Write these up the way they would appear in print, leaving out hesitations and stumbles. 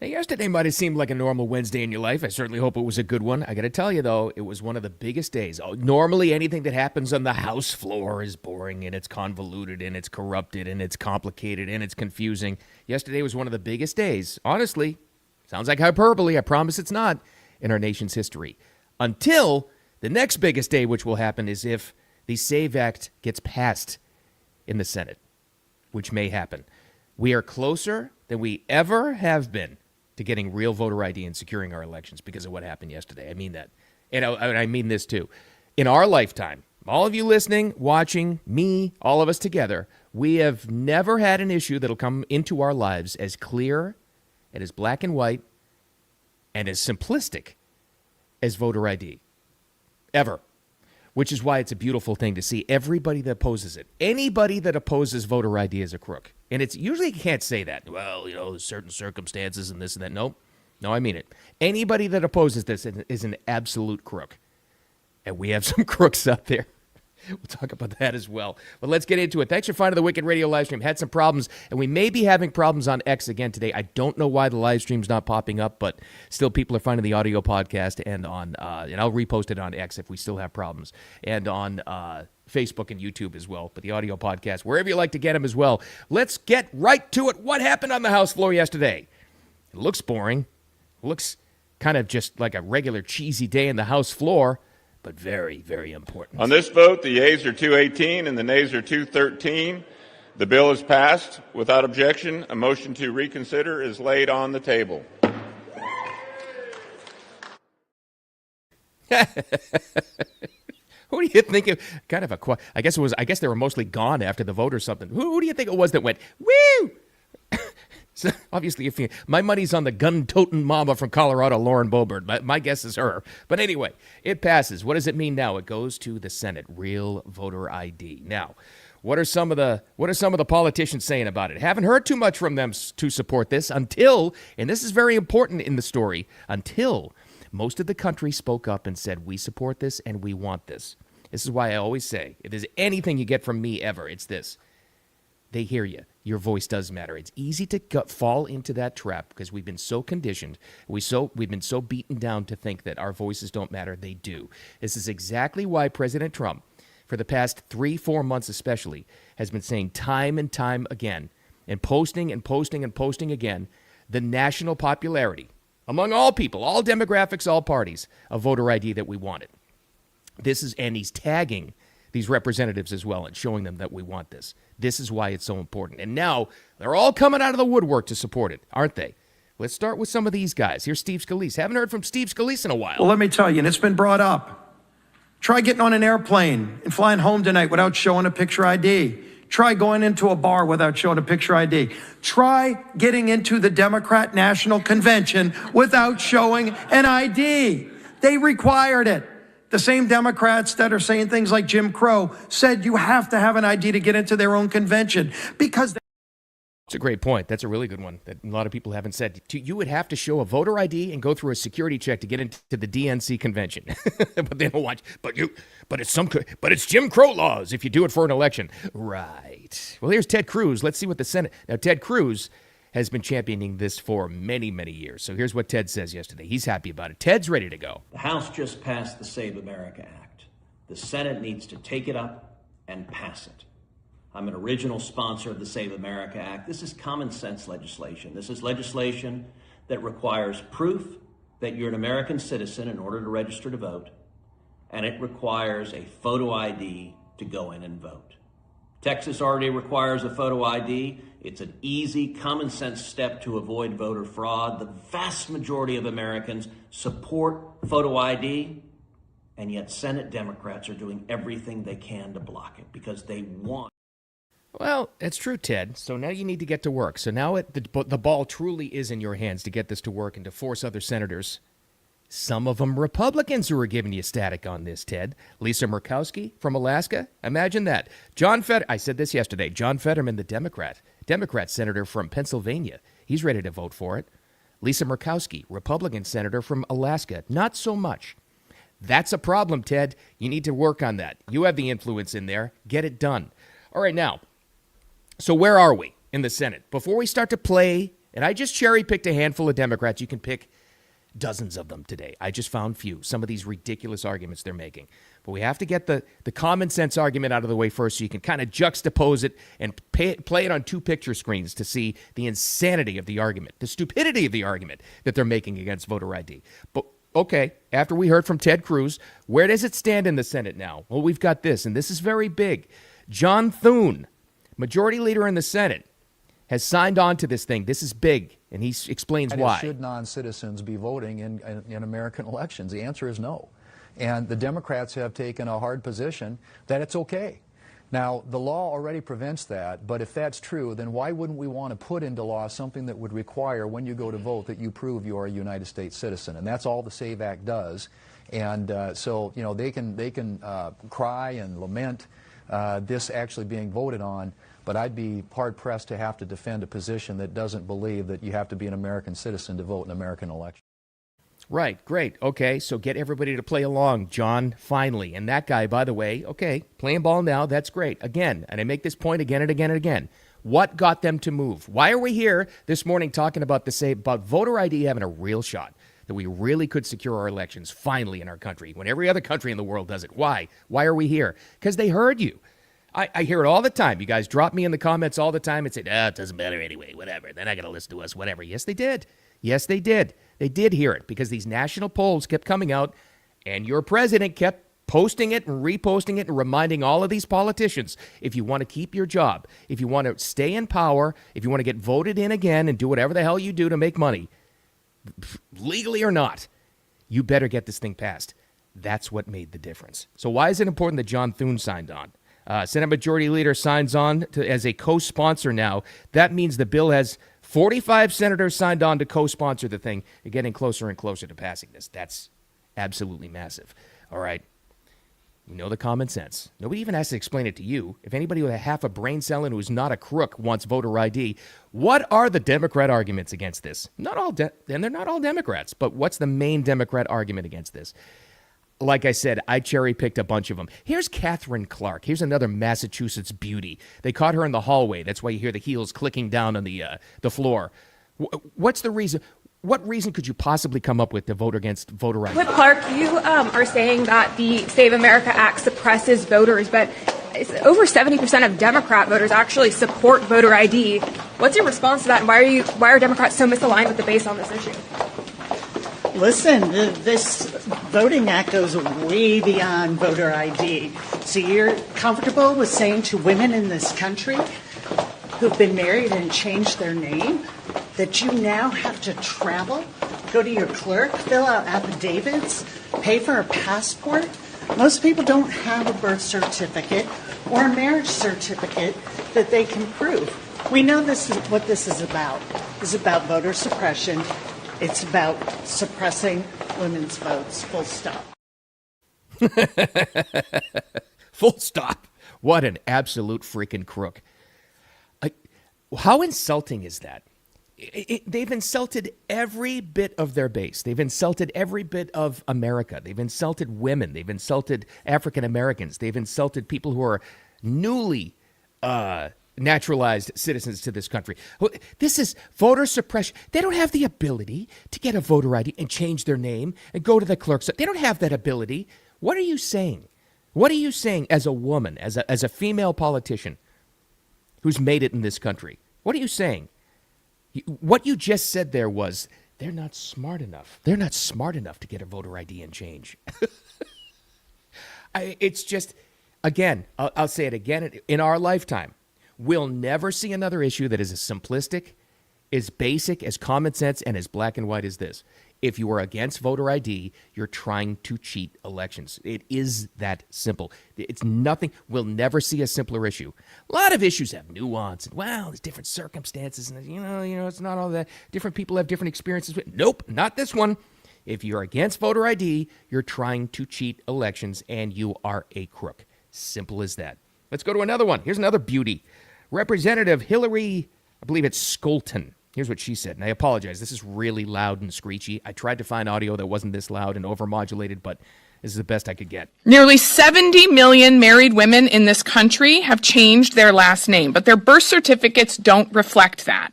Now, yesterday might have seemed like a normal Wednesday in your life. I certainly hope it was a good one. I got to tell you, though, it was one of the biggest days. Normally, anything that happens on the House floor is boring, and it's convoluted, and it's corrupted, and it's complicated, and it's confusing. Yesterday was one of the biggest days. Honestly, sounds like hyperbole. I promise it's not in our nation's history. Until the next biggest day, which will happen, is if the SAVE Act gets passed in the Senate, which may happen. We are closer than we ever have been to getting real voter ID and securing our elections because of what happened yesterday. I mean that. And I mean this too. In our lifetime, all of you listening, watching, me, all of us together, we have never had an issue that'll come into our lives as clear and as black and white and as simplistic as voter ID. Ever. Which is why it's a beautiful thing to see everybody that opposes it. Anybody that opposes voter ID is a crook. And it's usually you can't say that. Well, there's certain circumstances and this and that. No, I mean it. Anybody that opposes this is an absolute crook. And we have some crooks out there. We'll talk about that as well. But let's get into it. Thanks for finding the Wicked Radio live stream. Had some problems, and we may be having problems on X again today. I don't know why the live stream's not popping up, but still people are finding the audio podcast and on, and I'll repost it on X if we still have problems, and on Facebook and YouTube as well. But the audio podcast, wherever you like to get them as well. Let's get right to it. What happened on the House floor yesterday? It looks boring. It looks kind of just like a regular cheesy day in the House floor. But very, very important. On this vote, the yeas are 218 and the nays are 213. The bill is passed without objection. A motion to reconsider is laid on the table. Who do you think of? Kind of a. I guess they were mostly gone after the vote or something. Who do you think it was that went woo? So obviously, my money's on the gun-toting mama from Colorado, Lauren Boebert. My guess is her. But anyway, it passes. What does it mean now? It goes to the Senate. Real voter ID. Now, what are some of the politicians saying about it? Haven't heard too much from them to support this until, and this is very important in the story, until most of the country spoke up and said, we support this and we want this. This is why I always say, if there's anything you get from me ever, it's this. They hear you. Your voice does matter. It's easy to fall into that trap because we've been so conditioned. We've been so beaten down to think that our voices don't matter. They do. This is exactly why President Trump, for the past 3-4 months especially, has been saying time and time again and posting again the national popularity among all people, all demographics, all parties of voter ID that we wanted. And he's tagging these representatives as well and showing them that we want this. This is why it's so important. And now they're all coming out of the woodwork to support it, aren't they? Let's start with some of these guys. Here's Steve Scalise. Haven't heard from Steve Scalise in a while. Well, let me tell you, and it's been brought up. Try getting on an airplane and flying home tonight without showing a picture ID. Try going into a bar without showing a picture ID. Try getting into the Democrat National Convention without showing an ID. They required it. The same Democrats that are saying things like Jim Crow said you have to have an ID to get into their own convention because It's a great point. That's a really good one that a lot of people haven't said. You would have to show a voter ID and go through a security check to get into the DNC convention. But they don't want but it's Jim Crow laws if you do it for an election. Right. Well, here's Ted Cruz. Let's see what the Senate. Now, Ted Cruz has been championing this for many, many years. So here's what Ted says yesterday. He's happy about it. Ted's ready to go. The House just passed the Save America Act. The Senate needs to take it up and pass it. I'm an original sponsor of the Save America Act. This is common sense legislation. This is legislation that requires proof that you're an American citizen in order to register to vote, and it requires a photo ID to go in and vote. Texas already requires a photo ID. It's an easy, common sense step to avoid voter fraud. The vast majority of Americans support photo ID, and yet Senate Democrats are doing everything they can to block it because they want. Well, that's true, Ted. So now you need to get to work. So now the ball truly is in your hands to get this to work and to force other senators, some of them Republicans, who are giving you static on this, Ted. Lisa Murkowski from Alaska. Imagine that. I said this yesterday. John Fetterman, the Democrat senator from Pennsylvania. He's ready to vote for it. Lisa Murkowski, Republican senator from Alaska. Not so much. That's a problem, Ted. You need to work on that. You have the influence in there. Get it done. All right, now. So where are we in the Senate? Before we start to play And I just cherry-picked a handful of Democrats. You can pick dozens of them today. I just found few. Some of these ridiculous arguments they're making. But we have to get the common sense argument out of the way first so you can kind of juxtapose it and play it on two picture screens to see the insanity of the argument, the stupidity of the argument that they're making against voter ID. But okay, after we heard from Ted Cruz, where does it stand in the Senate now? Well, we've got this, and this is very big. John Thune, majority leader in the Senate, has signed on to this thing. This is big, and he explains why. Should non-citizens be voting in American elections? The answer is no. And the Democrats have taken a hard position that it's okay. Now, the law already prevents that, but if that's true, then why wouldn't we want to put into law something that would require when you go to vote that you prove you're a United States citizen? And that's all the SAVE Act does. And so, you know, they can cry and lament this actually being voted on, but I'd be hard-pressed to have to defend a position that doesn't believe that you have to be an American citizen to vote in American elections. Right, great. Okay, so get everybody to play along, John, finally. And that guy, by the way, okay, playing ball now, that's great. Again, and I make this point again and again and again. What got them to move? Why are we here this morning talking about about voter ID having a real shot, that we really could secure our elections finally in our country when every other country in the world does it? Why? Why are we here? Because they heard you. I hear it all the time. You guys drop me in the comments all the time and say, it doesn't matter anyway, whatever. They're not going to listen to us, whatever. Yes, they did. Yes, they did. They did hear it because these national polls kept coming out and your president kept posting it and reposting it and reminding all of these politicians, if you want to keep your job, if you want to stay in power, if you want to get voted in again and do whatever the hell you do to make money, legally or not, you better get this thing passed. That's what made the difference. So why is it important that John Thune signed on? Senate Majority Leader signs on as a co-sponsor now. That means the bill has 45 senators signed on to co-sponsor the thing. You're getting closer and closer to passing this. That's absolutely massive. All right. You know the common sense. Nobody even has to explain it to you. If anybody with a half a brain cell and who's not a crook wants voter ID, what are the Democrat arguments against this? Not all, and they're not all Democrats, but what's the main Democrat argument against this? Like I said, I cherry-picked a bunch of them. Here's Catherine Clark. Here's another Massachusetts beauty. They caught her in the hallway. That's why you hear the heels clicking down on the floor. What's the reason? What reason could you possibly come up with to vote against voter ID? With Clark, you are saying that the Save America Act suppresses voters, but over 70% of Democrat voters actually support voter ID. What's your response to that, and why are Democrats so misaligned with the base on this issue? Listen, this Voting Act goes way beyond voter ID. So you're comfortable with saying to women in this country who've been married and changed their name that you now have to travel, go to your clerk, fill out affidavits, pay for a passport? Most people don't have a birth certificate or a marriage certificate that they can prove. We know this is what this is about. It's about voter suppression. It's about suppressing women's votes, full stop. Full stop. What an absolute freaking crook. How insulting is that? They've insulted every bit of their base. They've insulted every bit of America. They've insulted women. They've insulted African Americans. They've insulted people who are newly naturalized citizens to this country. This is voter suppression. They don't have the ability to get a voter ID and change their name and go to the clerk's. They don't have that ability. What are you saying? What are you saying as a woman, as a female politician who's made it in this country? What are you saying? What you just said there was, they're not smart enough. They're not smart enough to get a voter ID and change. It's just, again, I'll say it again, in our lifetime, we'll never see another issue that is as simplistic, as basic, as common sense, and as black and white as this. If you are against voter ID, you're trying to cheat elections. It is that simple. It's nothing. We'll never see a simpler issue. A lot of issues have nuance, and there's different circumstances, and you know, it's not all that. Different people have different experiences. Nope, not this one. If you're against voter ID, you're trying to cheat elections, and you are a crook. Simple as that. Let's go to another one. Here's another beauty. Representative Hillary, I believe it's Skolton. Here's what she said, and I apologize. This is really loud and screechy. I tried to find audio that wasn't this loud and overmodulated, but This is the best I could get. Nearly 70 million married women in this country have changed their last name, but their birth certificates don't reflect that.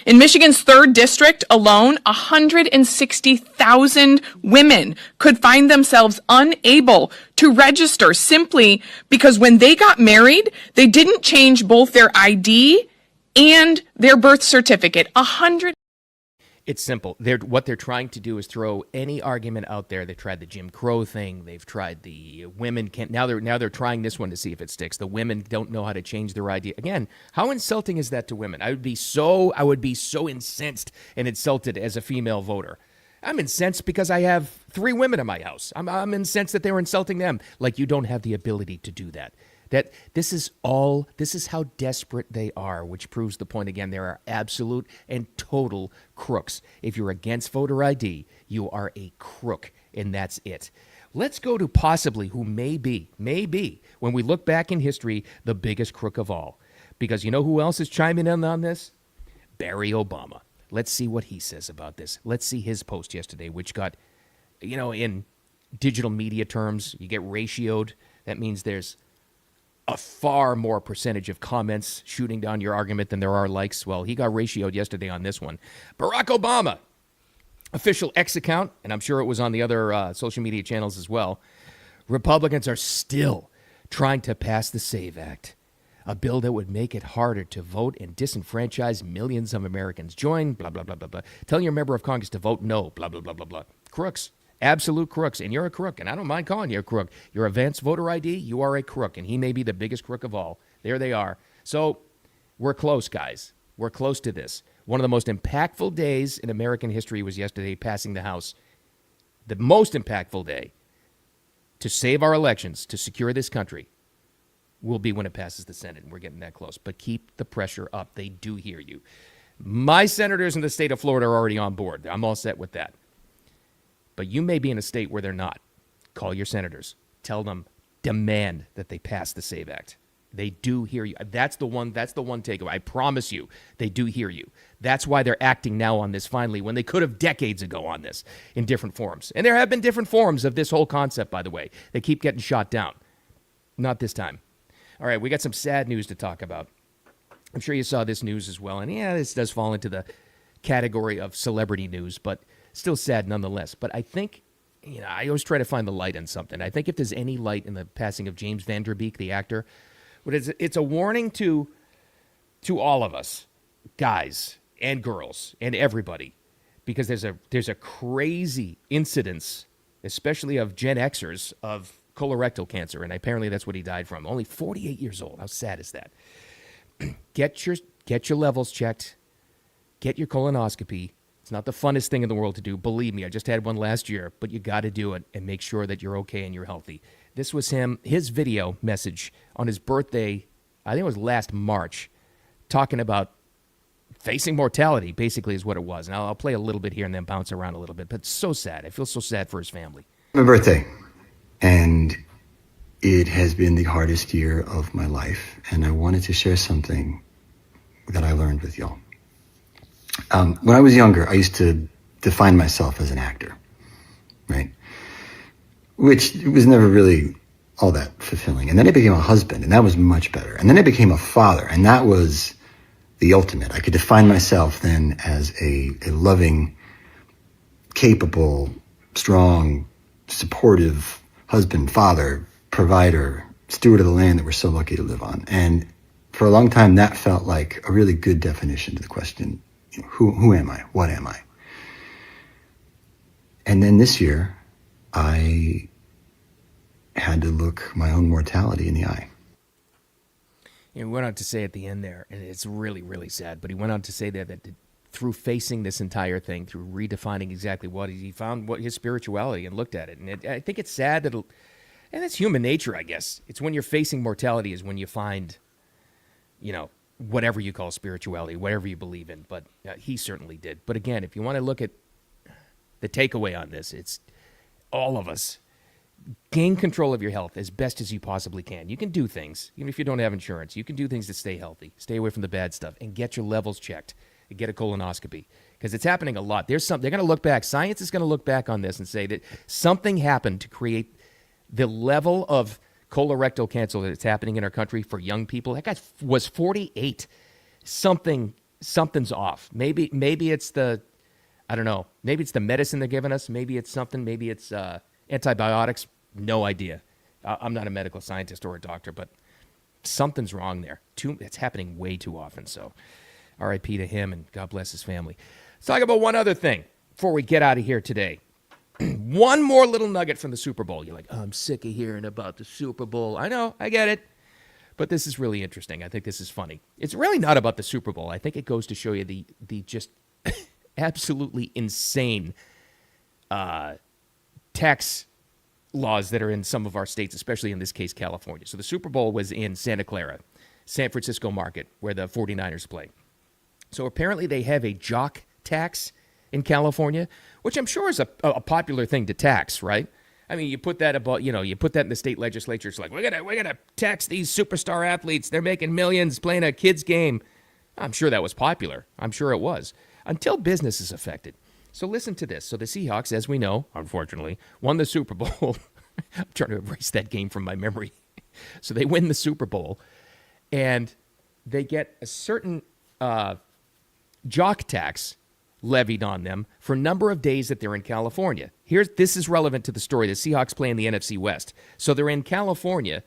In Michigan's 3rd district alone, 160,000 women could find themselves unable to register simply because when they got married, they didn't change both their ID and their birth certificate. It's simple. What they're trying to do is throw any argument out there. They tried the Jim Crow thing. They've tried the women can't. Now they're trying this one to see if it sticks. The women don't know how to change their ID. Again, how insulting is that to women? I would be so incensed and insulted as a female voter. I'm incensed because I have 3 women in my house. I'm incensed that they were insulting them. Like, you don't have the ability to do that. That this is how desperate they are, which proves the point again. There are absolute and total crooks. If you're against voter ID, you are a crook, and that's it. Let's go to possibly who may be, when we look back in history, the biggest crook of all. Because you know who else is chiming in on this? Barry Obama. Let's see what he says about this. Let's see his post yesterday, which got, in digital media terms, you get ratioed. That means there's a far more percentage of comments shooting down your argument than there are likes. Well, he got ratioed yesterday on this one. Barack Obama, official X account, and I'm sure it was on the other social media channels as well. Republicans are still trying to pass the SAVE Act, a bill that would make it harder to vote and disenfranchise millions of Americans. Join, blah, blah, blah, blah, blah. Tell your member of Congress to vote no, blah, blah, blah, blah, blah. Crooks. Absolute crooks, and you're a crook, and I don't mind calling you a crook. Your advanced voter ID, you are a crook, and he may be the biggest crook of all. There they are. So we're close, guys. We're close to this. One of the most impactful days in American history was yesterday, passing the House. The most impactful day to save our elections, to secure this country, will be when it passes the Senate, and we're getting that close. But keep the pressure up. They do hear you. My senators in the state of Florida are already on board. I'm all set with that. But you may be in a state where they're not. Call your senators. Tell them, demand that they pass the SAVE Act. They do hear you. That's the one takeaway. I promise you, they do hear you. That's why they're acting now on this finally, when they could have decades ago on this in different forms. And there have been different forms of this whole concept, by the way. They keep getting shot down. Not this time. All right, we got some sad news to talk about. I'm sure you saw this news as well. And yeah, this does fall into the category of celebrity news, but still sad nonetheless. But I think, I always try to find the light in something. I think if there's any light in the passing of James Van Der Beek, the actor, but it's a warning to all of us, guys and girls and everybody, because there's a crazy incidence, especially of Gen Xers, of colorectal cancer, and apparently that's what he died from. Only 48 years old. How sad is that? Get your levels checked. Get your colonoscopy. It's not the funnest thing in the world to do. Believe me, I just had one last year, but you got to do it and make sure that you're okay and you're healthy. This was his video message on his birthday, I think it was last March, talking about facing mortality, basically is what it was. And I'll play a little bit here and then bounce around a little bit, but it's so sad. I feel so sad for his family. My birthday, and it has been the hardest year of my life, and I wanted to share something that I learned with y'all. When I was younger, I used to define myself as an actor, right? Which was never really all that fulfilling. And then I became a husband, and that was much better. And then I became a father, and that was the ultimate. I could define myself then as a loving, capable, strong, supportive husband, father, provider, steward of the land that we're so lucky to live on. And for a long time, that felt like a really good definition to the question, who am I? What am I? And then this year, I had to look my own mortality in the eye. He went on to say at the end there, and it's really, really sad, but he went on to say there that through facing this entire thing, through redefining exactly what he found, what his spirituality, and looked at it. And I think it's sad that, and it's human nature, I guess. It's when you're facing mortality is when you find, whatever you call spirituality, whatever you believe in. But he certainly did. But again, if you want to look at the takeaway on this, it's all of us. Gain control of your health as best as you possibly can. You can do things, even if you don't have insurance. You can do things to stay healthy, stay away from the bad stuff, and get your levels checked and get a colonoscopy. Because it's happening a lot. They're going to look back. Science is going to look back on this and say that something happened to create the level of colorectal cancer that's happening in our country for young people, that guy was 48. Something's off. Maybe it's I don't know. Maybe it's the medicine they're giving us. Maybe it's something. Maybe it's antibiotics. No idea. I'm not a medical scientist or a doctor, but something's wrong there. It's happening way too often. So R.I.P. to him, and God bless his family. Let's talk about one other thing before we get out of here today. One more little nugget from the Super Bowl. You're like, oh, I'm sick of hearing about the Super Bowl. I know, I get it. But this is really interesting. I think this is funny. It's really not about the Super Bowl. I think it goes to show you the just absolutely insane tax laws that are in some of our states, especially in this case, California. So the Super Bowl was in Santa Clara, San Francisco market, where the 49ers play. So apparently they have a jock tax in California, which I'm sure is a popular thing to tax, right? I mean, you put that in the state legislature. It's like, we're gonna tax these superstar athletes. They're making millions playing a kid's game. I'm sure that was popular. I'm sure it was. Until business is affected. So listen to this. So the Seahawks, as we know, unfortunately, won the Super Bowl. I'm trying to erase that game from my memory. So they win the Super Bowl, and they get a certain jock tax levied on them for a number of days that they're in California. This is relevant to the story. The Seahawks play in the NFC West. So they're in California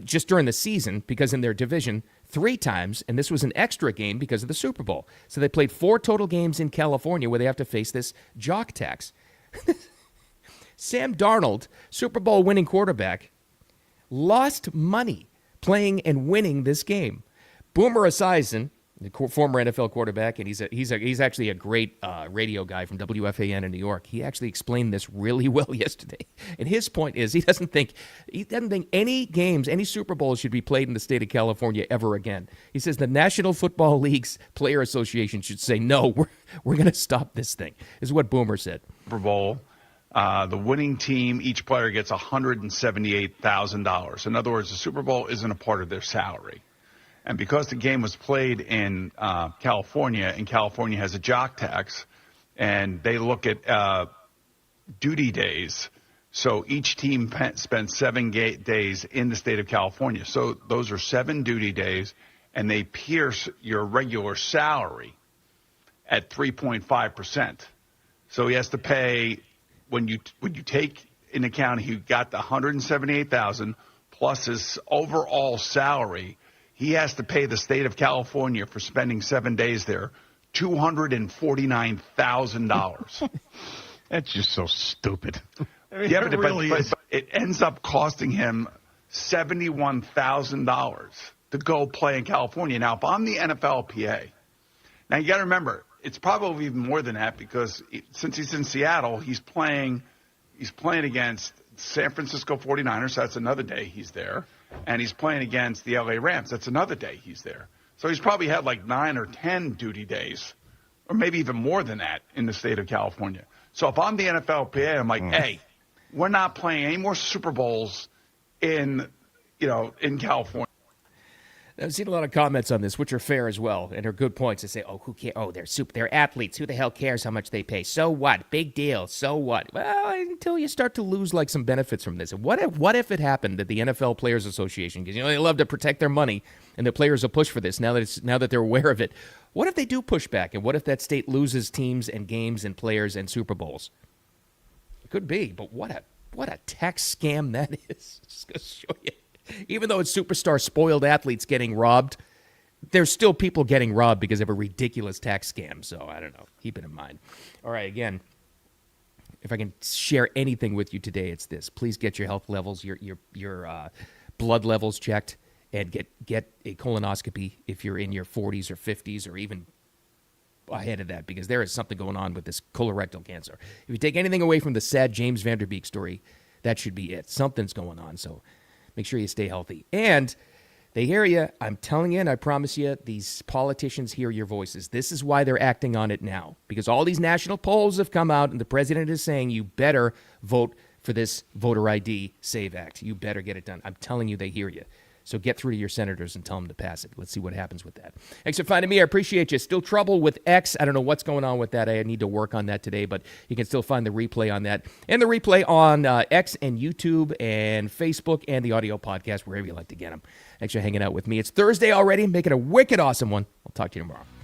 just during the season, because in their division 3 times, and this was an extra game because of the Super Bowl. So they played 4 total games in California where they have to face this jock tax. Sam Darnold, Super Bowl winning quarterback, lost money playing and winning this game. Boomer Esiason, the former NFL quarterback, and he's actually a great radio guy from WFAN in New York. He actually explained this really well yesterday. And his point is he doesn't think any games, any Super Bowls should be played in the state of California ever again. He says the National Football League's Player Association should say, no, we're going to stop this thing. This is what Boomer said. Super Bowl, the winning team, each player gets $178,000. In other words, the Super Bowl isn't a part of their salary. And because the game was played in California, and California has a jock tax, and they look at duty days, so each team spends 7 days in the state of California. So those are 7 duty days, and they pierce your regular salary at 3.5%. So he has to pay, when you take in account he got the $178,000 plus his overall salary, he has to pay the state of California for spending 7 days there $249,000. That's just so stupid. I mean, Yeah, but really is. it ends up costing him $71,000 to go play in California. Now, if I'm the NFLPA, now you got to remember, it's probably even more than that, because since he's in Seattle, he's playing against San Francisco 49ers. So that's another day he's there. And he's playing against the LA Rams. That's another day he's there. So he's probably had like 9 or 10 duty days, or maybe even more than that, in the state of California. So if I'm the NFLPA, I'm like, hey, we're not playing any more Super Bowls in California. I've seen a lot of comments on this, which are fair as well, and are good points. They say, "Oh, who cares? Oh, they're athletes. Who the hell cares how much they pay? So what? Big deal. So what?" Well, until you start to lose like some benefits from this. And what if it happened that the NFL Players Association, because they love to protect their money, and the players will push for this now that they're aware of it. What if they do push back, and what if that state loses teams and games and players and Super Bowls? It could be, but what a tax scam that is. Just gonna show you. Even though it's superstar spoiled athletes getting robbed, there's still people getting robbed because of a ridiculous tax scam. So I don't know. Keep it in mind. All right, again, if I can share anything with you today, it's this. Please get your health levels, your blood levels checked, and get a colonoscopy if you're in your 40s or 50s or even ahead of that, because there is something going on with this colorectal cancer. If you take anything away from the sad James Van Der Beek story, that should be it. Something's going on. So make sure you stay healthy. And they hear you. I'm telling you, and I promise you, these politicians hear your voices. This is why they're acting on it now, because all these national polls have come out, and the president is saying, you better vote for this voter ID SAVE Act. You better get it done. I'm telling you, they hear you. So get through to your senators and tell them to pass it. Let's see what happens with that. Thanks for finding me. I appreciate you. Still trouble with X. I don't know what's going on with that. I need to work on that today, but you can still find the replay on that. And the replay on X and YouTube and Facebook and the audio podcast, wherever you like to get them. Thanks for hanging out with me. It's Thursday already. Make it a wicked awesome one. I'll talk to you tomorrow.